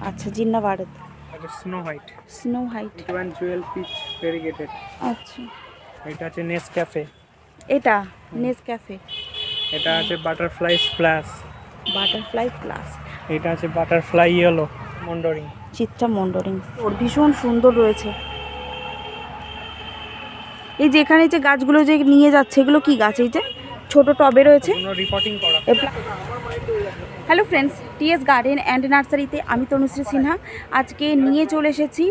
আচ্ছা, জিন্না ভারত। এটা snow white. Snow white. One jewel peach variegated. আচ্ছা, এটা আছে নেসক্যাফে। এটা নেসক্যাফে। এটা আছে বাটারফ্লাই স্প্ল্যাশ। Butterfly plus. এটা আছে বাটারফ্লাই ইয়েলো মন্ডারিং। চিত্রা মন্ডরিং ওর ভীষণ সুন্দর রয়েছে। এই যে এখানে যে গাছগুলো যে নিয়ে যাচ্ছে এগুলো কি গাছ? এই যে ছোট টবে রয়েছে। রিপোর্টিং করা। Hello friends, TS garden and নার্সারিতে আমি তনুশ্রী সিনহা আজকে নিয়ে চলে এসেছি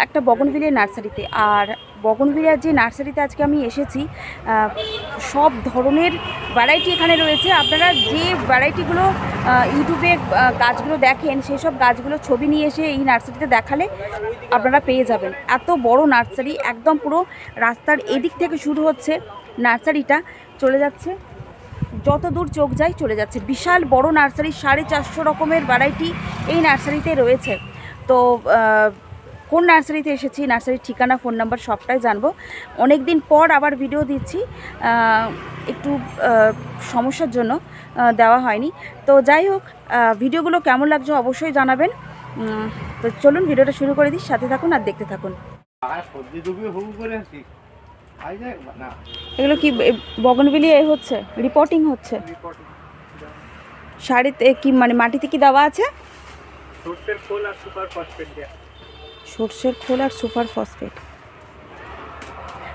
একটা বগনভিলিয়া নার্সারিতে। আর বগনভিলিয়ার যে নার্সারিতে আজকে আমি এসেছি, সব ধরনের ভ্যারাইটি এখানে রয়েছে। আপনারা যে ভ্যারাইটিগুলো ইউটিউবে গাছগুলো দেখেন সেই সব গাছগুলো ছবি নিয়ে এসে এই নার্সারিতে দেখালে আপনারা পেয়ে যাবেন। এত বড় নার্সারি, একদম পুরো রাস্তার এদিক থেকে শুরু হচ্ছে নার্সারিটা, চলে যাচ্ছে যত দূর চোখ যায় চলে যাচ্ছে। বিশাল বড় নার্সারি, 450 রকমের ভ্যারাইটি এই নার্সারিতে রয়েছে। তো কোন নার্সারিতে এসেছি, নার্সারির ঠিকানা, ফোন নাম্বার সবটাই জানবো। অনেক দিন পর আবার ভিডিও দিচ্ছি, একটু সমস্যার জন্য দেওয়া হয়নি। তো যাই হোক, ভিডিওগুলো কেমন লাগছে অবশ্যই জানাবেন। তো চলুন ভিডিওটা শুরু করে দিই, সাথে থাকুন আর দেখতে থাকুন। এগুলো কি বগনভিলিয়া হচ্ছে, রিপোর্টিং হচ্ছে? শাড়িতে কি মানে মাটিতে কি দেওয়া আছে? সরষের খোল আর সুপার ফসফেট দেয়া। সরষের খোল আর সুপার ফসফেট,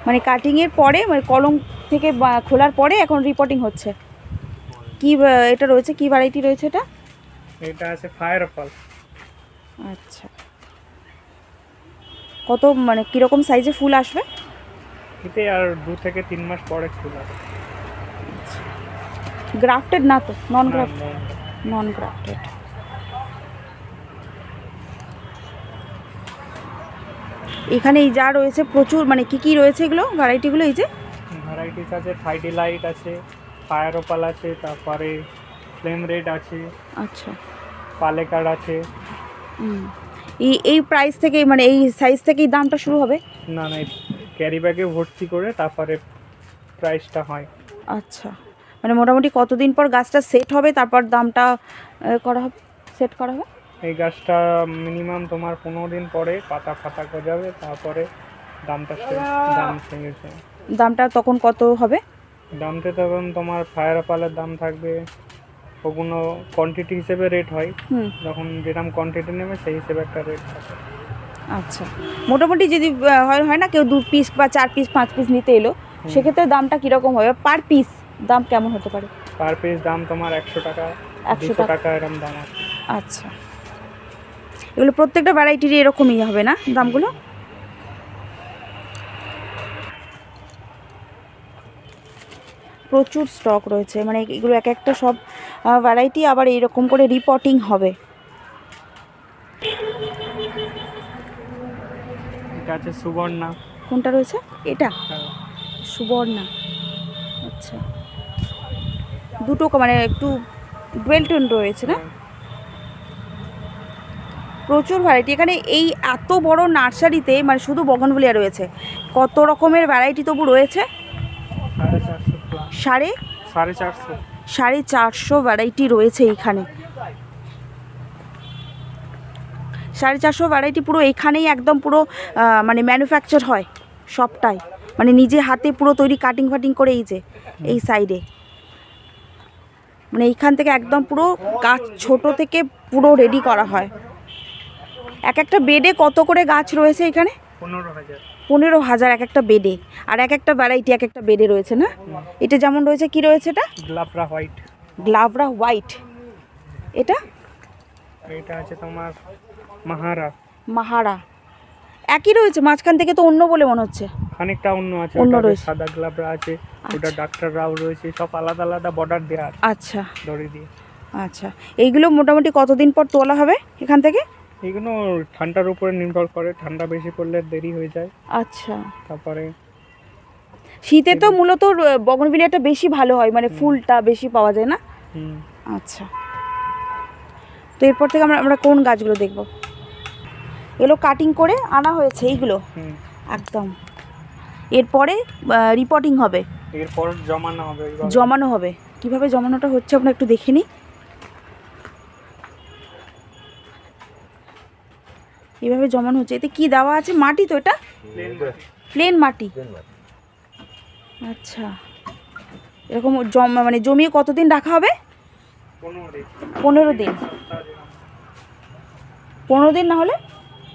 মানে কাটিংয়ের পরে, মানে কলম থেকে খোলার পরে এখন রিপোর্টিং হচ্ছে। কি এটা রয়েছে, কি ভ্যারাইটি রয়েছে এটা? এটা আছে ফায়ার অপল। আচ্ছা, কত মানে কীরকম সাইজে ফুল আসবে? এতে আর 2 থেকে 3 মাস পরে ফুল আসবে। গ্রাফটেড না তো? নন গ্রাফটেড। নন গ্রাফটেড। এখানে এই যা রয়েছে প্রচুর, মানে কি কি রয়েছে এগুলো ভ্যারাইটিগুলো? এই যে ভ্যারাইটিস আছে, থাইডি লাইট আছে, ফায়ার অপল আছে, তারপরে ফ্লেম রেড আছে। আচ্ছা, পালেকার আছে। এই প্রাইস থেকে, মানে এই সাইজ থেকেই দামটা শুরু হবে? না না, ক্যারি ব্যাগে ভর্তি করে তারপরে প্রাইসটা হয়। আচ্ছা, মানে মোটামুটি কতদিন পর গাছটা সেট হবে, তারপর দামটা করা হবে, সেট করা হবে? এই গাছটা মিনিমাম তোমার 15 দিন পরে পাতা ফাতা গজাবে, তারপরে দামটা দামটা তখন কত হবে? দামটা তখন তোমার ফায়ার অপালের দাম থাকবে, ওগুলো কোয়ান্টিটি হিসেবে রেট হয়। যখন যেরকম কোয়ান্টিটি নেবে সেই হিসেবে একটা রেট থাকে। আচ্ছা, মোটামুটি যদি হয় না কেউ 2 পিস বা 4 পিস 5 পিস নিতে এলো, সেক্ষেত্রে দামটা কীরকম হবে? পার পিস দাম কেমন হতে পারে? পার পিস দাম তোমার 100 টাকা, 200 টাকা এরকম দাম আছে। আচ্ছা, এগুলো প্রত্যেকটা ভ্যারাইটির এরকমই হবে না দামগুলো? প্রচুর স্টক রয়েছে, মানে এগুলো এক একটা সব ভ্যারাইটি আবার এইরকম করে রিপোর্টিং হবে। এটা আছে সুবর্ণা। কোনটা রয়েছে এটা? সুবর্ণা। আচ্ছা, দুটো মানে একটু ডুয়েল টোন রয়েছে না? প্রচুর ভ্যারাইটি এখানে। এই এত বড় নার্সারিতে মানে শুধু বগনভিলিয়া রয়েছে, কত রকমের ভ্যারাইটি তবু রয়েছে? 450 ভ্যারাইটি রয়েছে এইখানে। 450 ভ্যারাইটি পুরো এখানেই একদম পুরো মানে ম্যানুফ্যাকচার হয় সবটাই, মানে নিজে হাতে পুরো তৈরি, কাটিং ফাটিং করে। এই যে এই সাইডে, মানে এইখান থেকে একদম পুরো গাছ ছোট থেকে পুরো রেডি করা হয়। এক একটা বেডে কত করে গাছ রয়েছে এখানে? 15,000 এক একটা বেডে, আর এক একটা ভ্যারাইটি এক একটা বেডে রয়েছে না? এটা যেমন রয়েছে, কি রয়েছে এটা? গ্লাভরা হোয়াইট। গ্লাভরা হোয়াইট। এটা আছে তোমার মাহারা। মাহারা একই রয়েছে, মাঝখান থেকে তো অন্য বলে মনে হচ্ছে। খানিকটা অন্য আছে, অন্য রয়েছে। সাদা গ্লাভরা আছে, ওটা ডাক্তার রাও রয়েছে, সব আলাদা আলাদা বর্ডার দেওয়া আছে। আচ্ছা, দড়ি দিয়ে। আচ্ছা, এইগুলো মোটামুটি কতদিন পর তোলা হবে এখান থেকে? এগুলো ঠান্ডার উপরে নির্ভর করে, ঠান্ডা বেশি পড়লে দেরি হয়ে যায়। আচ্ছা, তারপরে শীতে তো মূলত বগনভিলিয়াটা বেশি ভালো হয়, মানে ফুলটা বেশি পাওয়া যায় না? আচ্ছা, তো এরপর থেকে আমরা কোন গাছগুলো দেখব? এগুলো কাটিং করে আনা হয়েছে এইগুলো একদম, এরপরে রিপোর্টিং হবে, এরপর জমানো হবে। কিভাবে জমানোটা হচ্ছে আমরা একটু দেখে নিই। এইভাবে জমানো হচ্ছে। এতে কি দেওয়া আছে? মাটি তো এটা? প্লেন মাটি। আচ্ছা, এরকম মানে জমিয়ে কতদিন রাখা হবে? 15 দিন। 15 দিন না হলে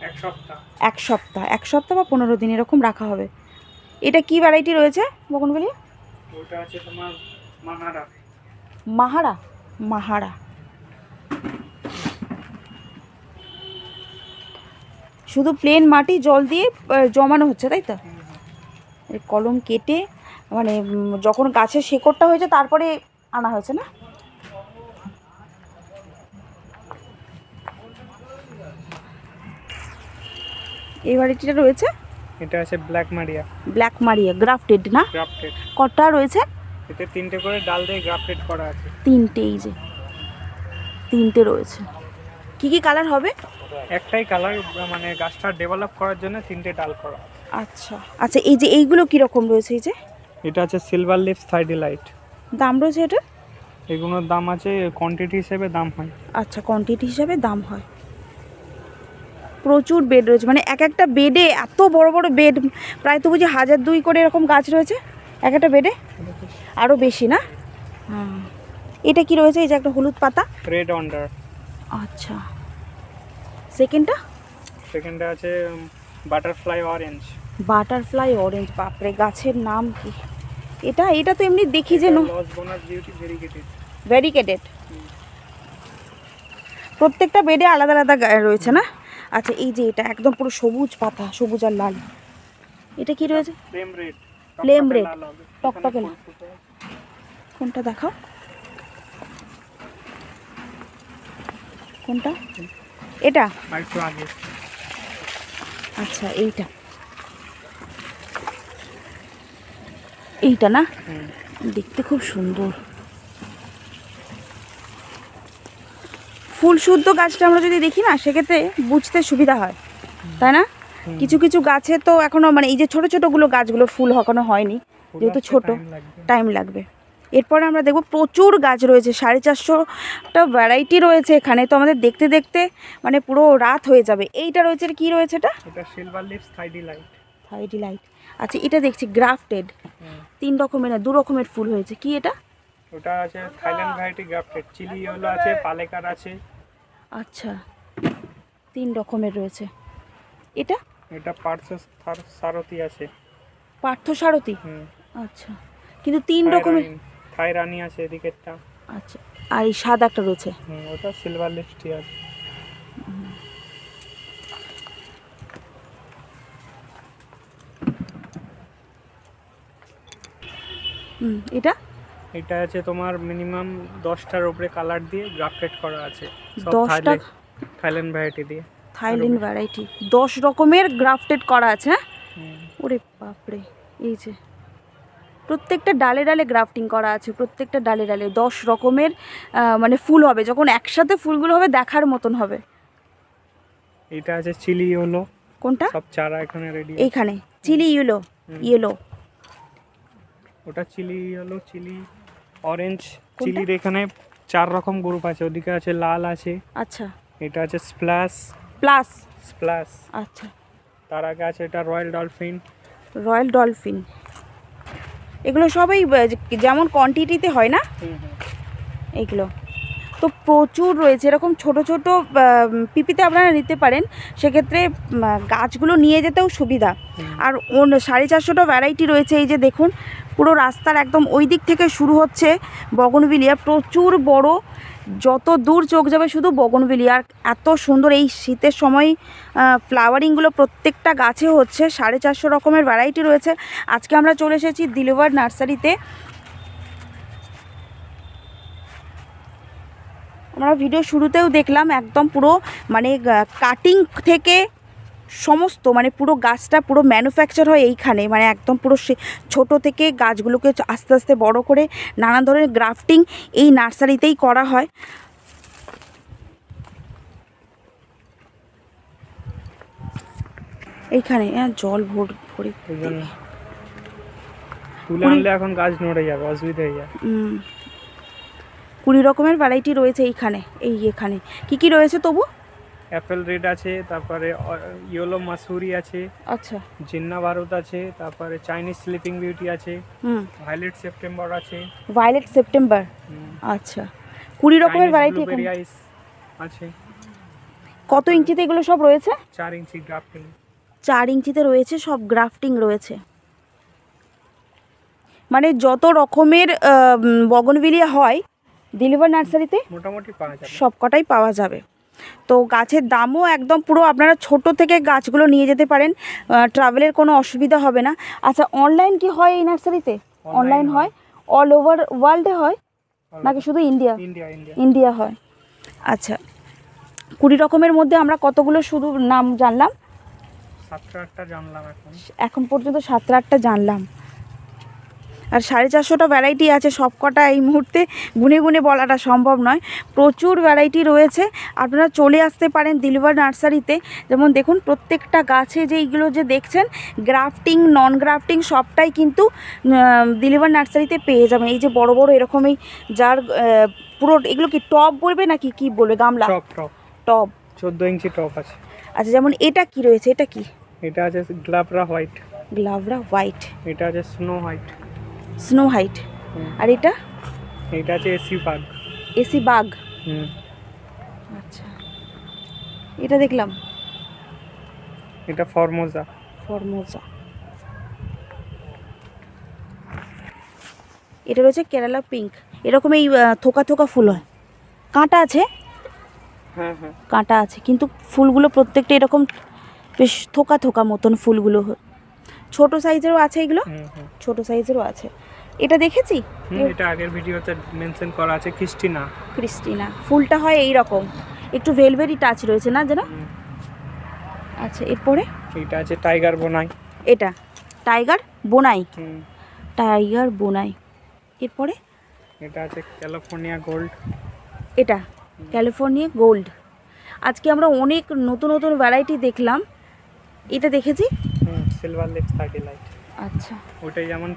1 সপ্তাহ। 1 সপ্তাহ, 1 সপ্তাহ বা 15 দিন এরকম রাখা হবে। এটা কি ভ্যারাইটি রয়েছে বগনভিলিয়া? ওটা আছে তোমার মাহারা। মাহারা? মাহারা। শুধু প্লেন মাটি জল দিয়ে জমানো হচ্ছে, তাই তো? কলম কেটে মানে যখন গাছের শেকড়টা হয়েছে তারপরে আনা হয়েছে না? এই ভ্যারাইটিটা রয়েছে? এটা আছে ব্ল্যাক মারিয়া। ব্ল্যাক মারিয়া গ্রাফটেড না? গ্রাফটেড। কটা রয়েছে? এতে 3টে করে ডাল দিয়ে গ্রাফটেড করা আছে। 3টে, এই যে 3টে রয়েছে। কি কি কালার হবে? একটাই কালার, মানে গাছটা ডেভেলপ করার জন্য 3টে ডাল করা। আচ্ছা আচ্ছা, এই যে এইগুলো কীরকম রয়েছে? এই যে এটা আছে সিলভার লিভস থাই ডিলাইট। দাম রয়েছে এটা? এগুলোর দাম আছে কোয়ান্টিটি হিসেবে দাম হয়। আচ্ছা, কোয়ান্টিটি হিসাবে দাম হয়। প্রচুর বেড রয়েছে, মানে এক একটা বেডে এত বড় বড় বেড, প্রায় তো বুঝি 1002 করে এরকম গাছ রয়েছে এক একটা বেডে, আরও বেশি না? হ্যাঁ। এটা কি রয়েছে? এই যে একটা হলুদ পাতা, রেড ওয়ান্ডার। আচ্ছা, সেকেন্ডটা? সেকেন্ডটা আছে বাটারফ্লাই অরেঞ্জ। বাটারফ্লাই অরেঞ্জ, বাপরে গাছের নাম কি! এটা এটা তো এমনি দেখি যেন লস বোনাস বিউটি ভেরিগেটেড। ভেরিগেটেড। প্রত্যেকটা বেডে আলাদা আলাদা রয়েছে না? আচ্ছা, এই যে এটা একদম পুরো সবুজ পাতা, সবুজ আর লাল। এটা কি রয়েছে? Flame red. ফ্লেম রেড, টকটকে লাল। কোনটা দেখাও, কোনটা? এটা? একটু আগে। আচ্ছা, এইটা, এইটা না? দেখতে খুব সুন্দর। ফুল শুদ্ধ গাছটা আমরা যদি দেখি না, সেক্ষেত্রে বুঝতে সুবিধা হয়, তাই না? কিছু কিছু গাছে তো এখনো মানে এই যে ছোট ছোটগুলো গাছগুলোর ফুল এখনো হয়নি, যেহেতু ছোট, টাইম লাগবে। এরপরে আমরা দেখব প্রচুর গাছ রয়েছে, 450টা ভ্যারাইটি রয়েছে এখানে, তো আমাদের দেখতে দেখতে মানে পুরো রাত হয়ে যাবে। এইটা রয়েছে, কি রয়েছে এটা? এটা silver leaves Thai delight. Thai delight. আচ্ছা, এটা দেখছি গ্রাফটেড, 3 রকমের না 2 রকমের ফুল হয়েছে। কি এটা? ওটা আছে Thailand variety grafted. Chilli yellow আছে, পালেকার আছে। আচ্ছা, 3 রকমের রয়েছে। এটা? এটা পার্থ সারথি আছে। পার্থ সারথি। আচ্ছা, কিন্তু 3 রকমের। থাই রানী আছে এদিকেরটা। আচ্ছা, আর এই সাদা একটা রয়েছে। ওটা সিলভার লিভস টি আছে। এটা? এটা আছে তোমার মিনিমাম 10টার উপরে কালার দিয়ে গ্রাফটেড করা আছে। 10টা? থাইল্যান্ড ভ্যারাইটি দিয়ে। থাইল্যান্ড ভ্যারাইটি 10 রকমের গ্রাফটেড করা আছে, হ্যাঁ? ওরে বাপরে, এই যে প্রত্যেকটা ডালে ডালে গ্রাফটিং করা আছে, প্রত্যেকটা ডালে ডালে 10 রকমের মানে ফুল হবে। যখন একসাথে ফুলগুলো হবে দেখার মতন হবে। এটা আছে চিলি ইয়েলো। কোনটা? সব চারা এখানে রেডি। এইখানে চিলি ইয়েলো, ইয়েলো। ওটা চিলি ইয়েলো, চিলি অরেঞ্জ। চিলির এখানে 4 রকম গ্রুপ আছে, ওদিকে আছে লাল আছে। আচ্ছা, এটা আছে স্প্ল্যাশ। Plus splash. আচ্ছা, তার আগে আছে এটা রয়্যাল ডলফিন। Royal dolphin. এগুলো সবই যেমন কোয়ান্টিটিতে হয় না এইগুলো, তো প্রচুর রয়েছে। এরকম ছোট ছোট পিপিতে আপনারা নিতে পারেন, সেক্ষেত্রে গাছগুলো নিয়ে যেতেও সুবিধা। আর 450টা ভ্যারাইটি রয়েছে। এই যে দেখুন, পুরো রাস্তার একদম ওই দিক থেকে শুরু হচ্ছে বগনভিলিয়া, প্রচুর বড়, যত দূর চোখ যাবে শুধু বগনভিলিয়া। আর এত সুন্দর এই শীতের সময় ফ্লাওয়ারিংগুলো প্রত্যেকটা গাছে হচ্ছে। 450 রকমের ভ্যারাইটি রয়েছে। আজকে আমরা চলে এসেছি দিলওয়ার নার্সারিতে। আমরা ভিডিও শুরুতেও দেখলাম একদম পুরো মানে কাটিং থেকে সমস্ত মানে পুরো গাছটা পুরো ম্যানুফ্যাকচার হয় এইখানে, মানে একদম পুরো ছোট থেকে গাছগুলোকে আস্তে আস্তে বড় করে নানা ধরনের গ্রাফটিং এই নার্সারিতেই করা হয়। এইখানে জল ভরে তুলে আনলে এখন গাছ নড়ে যাবে, অসুবিধা হয়ে যাবে। 20 রকমের ভ্যারাইটি রয়েছে এইখানে। এখানে কি কি রয়েছে তবু? অ্যাপেল রেড আছে, তারপরে ইয়েলো মাসুরি আছে, আচ্ছা জিন্না ভারত আছে, তারপরে চাইনিজ স্লিপিং বিউটি আছে, হুম ভায়োলেট সেপ্টেম্বর আছে, ভায়োলেট সেপ্টেম্বর আচ্ছা 20 রকমের ভ্যারাইটি এখানে ব্লুবেরি আইস আছে। কত ইঞ্চিতে এগুলো সব রয়েছে? 4 ইঞ্চি গ্রাফটিং। 4 ইঞ্চিতে রয়েছে, সব গ্রাফটিং রয়েছে। মানে যত রকমের বগনভিলিয়া হয় দিলুয়ার নার্সারিতে মোটামুটি পাওয়া যাবে, সব কটাই পাওয়া যাবে। তো গাছের দামও একদম পুরো আপনারা ছোট থেকে গাছগুলো নিয়ে যেতে পারেন, ট্রাভেলের কোনো অসুবিধা হবে না। আচ্ছা অনলাইন কি হয় এই নার্সারিতে? অনলাইন হয়, অল ওভার ওয়ার্ল্ডে হয় নাকি শুধু ইন্ডিয়া? ইন্ডিয়া ইন্ডিয়া ইন্ডিয়া হয়। আচ্ছা 20 রকমের মধ্যে আমরা কতগুলো শুধু নাম জানলাম? 7-8টা জানলাম এখন পর্যন্ত 7-8টা জানলাম। আর 450টা ভ্যারাইটি আছে, সব কটা এই মুহূর্তে গুনে গুনে বলাটা সম্ভব নয়, প্রচুর ভ্যারাইটি রয়েছে। আপনারা চলে আসতে পারেন দিলুয়ার নার্সারিতে। যেমন দেখুন প্রত্যেকটা গাছে যে এইগুলো যে দেখছেন গ্রাফটিং নন গ্রাফটিং সবটাই কিন্তু দিলুয়ার নার্সারিতে পেয়ে যাবেন। এই যে বড় বড় এরকমই যার পুরো এগুলো কি টব বলবে নাকি কি বলবে? গামলা, টব 14 ইঞ্চি টপ আছে। আচ্ছা যেমন এটা কি রয়েছে? এটা কি? এটা আছে গ্লাভরা হোয়াইট। গ্লাভরা হোয়াইট। এটা আছে স্নো হোয়াইট। Snow white. আর এটা? এটা আছে এসি বাগ। AC bug. আচ্ছা এটা দেখলাম, এটা ফরমোজা। ফরমোজা। এটা রয়েছে কেরালা পিঙ্ক। এরকম এই থোকা থোকা ফুল হয়, কাঁটা আছে। হ্যাঁ হ্যাঁ কাঁটা আছে কিন্তু ফুলগুলো প্রত্যেকটা এরকম বেশ থোকা থোকা মতন ফুলগুলো। ছোট সাইজেরও আছে এগুলো, ছোট সাইজেরও আছে। এটা দেখেছি, এটা আগের ভিডিওতে মেনশন করা আছে। ক্রিস্টিনা। ক্রিস্টিনা ফুলটা হয় এই রকম, একটু ভেলভেরি টাচ রয়েছে না যেন। আচ্ছা এরপরে এটা আছে টাইগার বোনাই। এটা টাইগার বোনাই। টাইগার বোনাই। এরপরে এটা আছে ক্যালিফোর্নিয়া গোল্ড। এটা ক্যালিফোর্নিয়া গোল্ড। আজকে আমরা অনেক নতুন নতুন ভ্যারাইটি দেখলাম। এটা দেখেছি সিলভার লিপস 30 লাইট। আচ্ছা ওটাই যেমন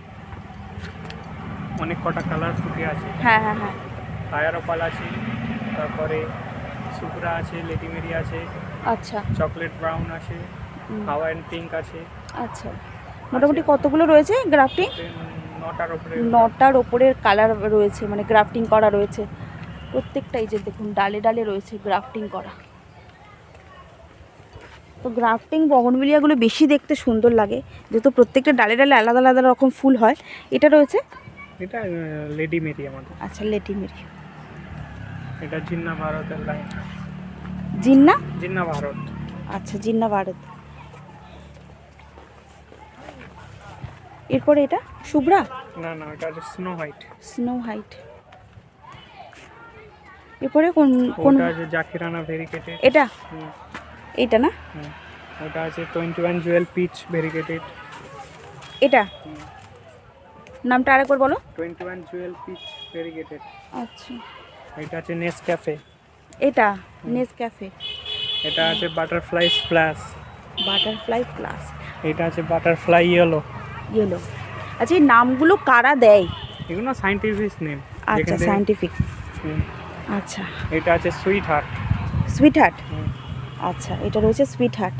অনেক কটা কালার ফুটে আছে। হ্যাঁ হ্যাঁ হ্যাঁ ফায়ার অপাল আছে, তারপরে সুপ্রা আছে, লেডিমেরি আছে, আচ্ছা চকলেট ব্রাউন আছে, হাওয়াইয়ান পিঙ্ক আছে। আচ্ছা মোটামুটি কতগুলো রয়েছে গ্রাফটিং? 9টার উপরে। 9টার ওপরের কালার রয়েছে, মানে গ্রাফটিং করা রয়েছে প্রত্যেকটাই। যে দেখুন ডালে ডালে রয়েছে গ্রাফটিং করা। তো গ্রাফটিং বগনভিলিয়াগুলো বেশি দেখতে সুন্দর লাগে, যেহেতু প্রত্যেকটা ডালে ডালে আলাদা আলাদা রকম ফুল হয়। এটা রয়েছে, এটা লেডি মেরি আমাদের। আচ্ছা লেডি মেরি। এটা জিন্না ভারতের লাইন। জিন্না? জিন্না ভারত। আচ্ছা জিন্না ভারত। এরপরে এটা শুভ্রা? না না এটা হচ্ছে স্নো হোয়াইট। Snow white. এরপরে কোন কোন? ওটা আছে জাকিরানা ভেরিকেটেড। এটা এইটা না? ওটা আছে 21 জুয়েল পিচ ভেরিকেটেড। এটা নামটা আরেকবার বলো। 21 জুয়েল পিচ ভেরিকেটেড। আচ্ছা এটা আছে নেসক্যাফে। এটা নেসক্যাফে। এটা আছে বাটারফ্লাই স্প্ল্যাশ। Butterfly plus. এটা আছে বাটারফ্লাই ইয়েলো। ইয়েলো। আচ্ছা এই নামগুলো কারা দেয়? এগুলো সায়েন্টিফিক নেম। আচ্ছা সায়েন্টিফিক। আচ্ছা এটা আছে সুইট হার্ট। Sweet heart. আচ্ছা এটা রয়েছে সুইট হার্ট।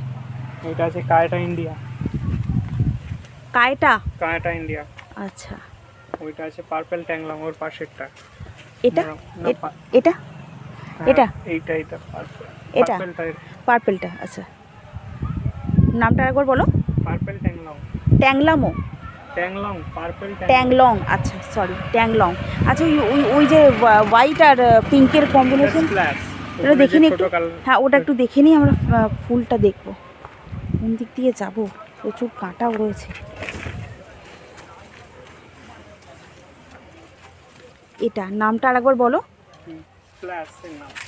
এটা আছে কায়টা ইন্ডিয়া। কায়টা? কায়টা ইন্ডিয়া। আচ্ছা ওইটা আছে পার্পল ট্যাংলং ওর পাশেরটা। এটা এটা এটা এইটা এটা পার্পল। এটা পার্পলটা। আচ্ছা নামটা আরেকবার বলো। পার্পল ট্যাংলং। ট্যাংলামো? ট্যাংলং পার্পল ট্যাংলং। আচ্ছা সরি ট্যাংলং। আচ্ছা ওই ওই যে হোয়াইট আর পিঙ্কের কম্বিনেশন, এটা দেখে নিই একটু। হ্যাঁ ওটা একটু দেখে নিই আমরা, ফুলটা দেখবো। কোন দিক দিয়ে যাবো? প্রচুর কাঁটাও রয়েছে। এটা নামটা আরেকবার বলো।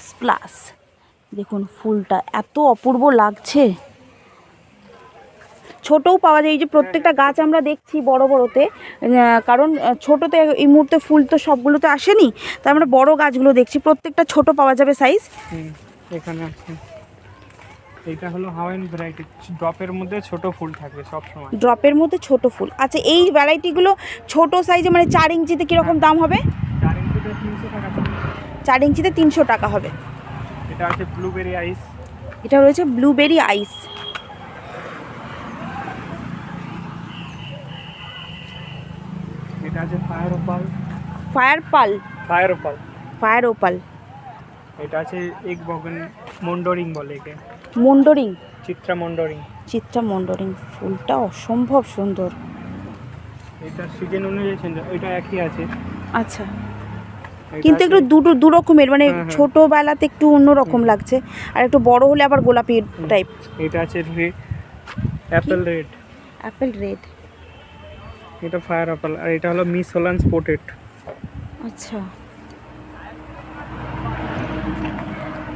স্প্লাশ। দেখুন ফুলটা এত অপূর্ব লাগছে। ছোটও পাওয়া যায়, এই যে প্রত্যেকটা গাছ আমরা দেখছি বড় বড়তে, কারণ ছোটোতে এই মুহূর্তে ফুল তো সবগুলোতে আসেনি, তাই আমরা বড় গাছগুলো দেখছি। প্রত্যেকটা ছোট পাওয়া যাবে সাইজ। এখানে আছে এইটা হলো হাওয়াইয়ান ভ্যারাইটি, ড্রপের মধ্যে ছোট ফুল থাকবে সব সময়। ড্রপের মধ্যে ছোট ফুল। আচ্ছা এই ভ্যারাইটিগুলো ছোট সাইজে, মানে 4 ইঞ্চিতে কীরকম দাম হবে? 4 ইঞ্চিতে 300 টাকা। 4 ইঞ্চিতে 300 টাকা হবে। এটা আছে ব্লুবেরি আইস। এটা রয়েছে ব্লুবেরি আইস। এটা আছে ফায়ার ওপাল। ফায়ার পাল, ফায়ার ওপাল। Fire opal. এটা আছে এক বগন মন্ডরিং বলে একে। মন্ডরিং, চিত্রা মন্ডরিং। চিত্রা মন্ডরিং, ফুলটা অসম্ভব সুন্দর। এটা সিজন অনুযায়ী চেঞ্জ, এটা একই আছে। আচ্ছা, কিন্তু একটু দু রকমের, মানে ছোটবেলাতে একটু অন্যরকম লাগছে, আর একটু বড় হলে আবার গোলাপি টাইপ। এটা আছে অ্যাপেল রেড। Apple red. এটা ফায়ার অ্যাপেল, আর এটা হলো মিস হোল্যান্ড স্পটেড। আচ্ছা,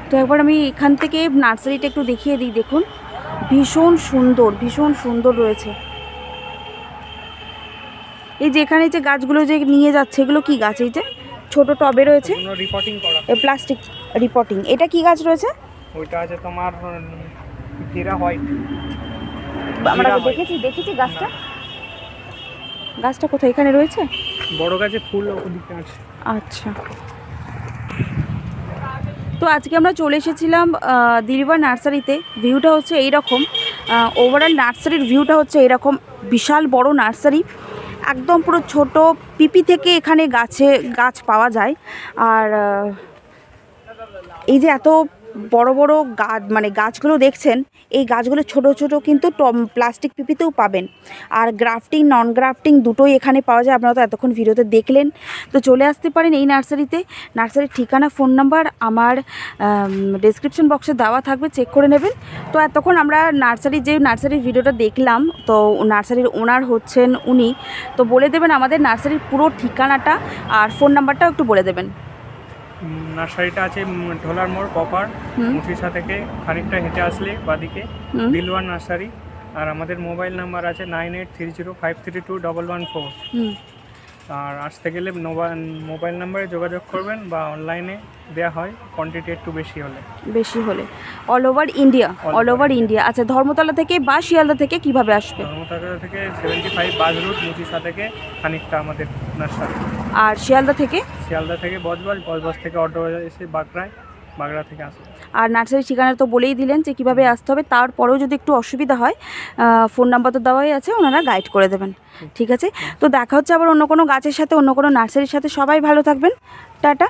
তো একবার আমি এখান থেকে নার্সারিটা একটু দেখিয়ে দিই। দেখুন, ভীষণ সুন্দর, ভীষণ সুন্দর রয়েছে। এই যে এখানে যে গাছগুলো যে নিয়ে যাচ্ছে, এগুলো কি গাছ? এই যে ছোট টবে রয়েছে, রিপোর্টিং করা, এই প্লাস্টিক রিপোর্টিং। এটা কি গাছ রয়েছে? ওইটা আছে তোমার জিরা হোয়াইট। আমরা দেখেছি গাছটা। গাছটা কোথায়? এখানে রয়েছে বড় গাছে, ফুল ওদিকে আছে। আচ্ছা, তো আজকে আমরা চলে এসেছিলাম দিলবার নার্সারিতে। ভিউটা হচ্ছে এইরকম, ওভারঅল নার্সারির ভিউটা হচ্ছে এরকম। বিশাল বড় নার্সারি, একদম পুরো ছোট পিপি থেকে এখানে গাছ পাওয়া যায়। আর এই যে এত বড় বড় গাছ, মানে গাছগুলো দেখছেন, এই গাছগুলো ছোট ছোট কিন্তু প্লাস্টিক পিপিতেও পাবেন। আর গ্রাফটিং নন গ্রাফটিং দুটোই এখানে পাওয়া যায়। আপনারা তো এতক্ষণ ভিডিওতে দেখলেন। তো চলে আসতে পারেন এই নার্সারিতে। নার্সারির ঠিকানা, ফোন নাম্বার আমার ডেসক্রিপশন বক্সে দেওয়া থাকবে, চেক করে নেবেন। তো এতক্ষণ আমরা নার্সারির ভিডিওটা দেখলাম, তো নার্সারির ওনার হচ্ছেন উনি। তো বলে দেবেন আমাদের নার্সারির পুরো ঠিকানাটা আর ফোন নাম্বারটাও একটু বলে দেবেন। নার্সারিটা আছে ঢোলার মোড় কপার, মুচিশা থেকে খানিকটা হেঁটে আসলে বাদিকে দিলওয়ার নার্সারি। আর আমাদের মোবাইল নাম্বার আছে 9830532114। আর আসতে গেলে মোবাইল নাম্বারে যোগাযোগ করবেন, বা অনলাইনে দেওয়া হয় কোয়ান্টিটি একটু বেশি হলে। All over India. আচ্ছা, ধর্মতলা থেকে বা শিয়ালদা থেকে কিভাবে আসবে? ধর্মতলা থেকে 75 বাস রুট, মুচিশা থেকে খানিকটা আমাদের নার্সারি। আর শিয়ালদা থেকে বজবাজ থেকে অটো এসে বাগড়া থেকে আসে। আর নার্সারির ঠিকানা তো বলেই দিলেন যে কীভাবে আসতে হবে। তারপরেও যদি একটু অসুবিধা হয়, ফোন নাম্বার তো দেওয়াই আছে, ওনারা গাইড করে দেবেন। ঠিক আছে, তো দেখা হচ্ছে আবার অন্য কোনো গাছের সাথে, অন্য কোনো নার্সারির সাথে। সবাই ভালো থাকবেন, টাটা।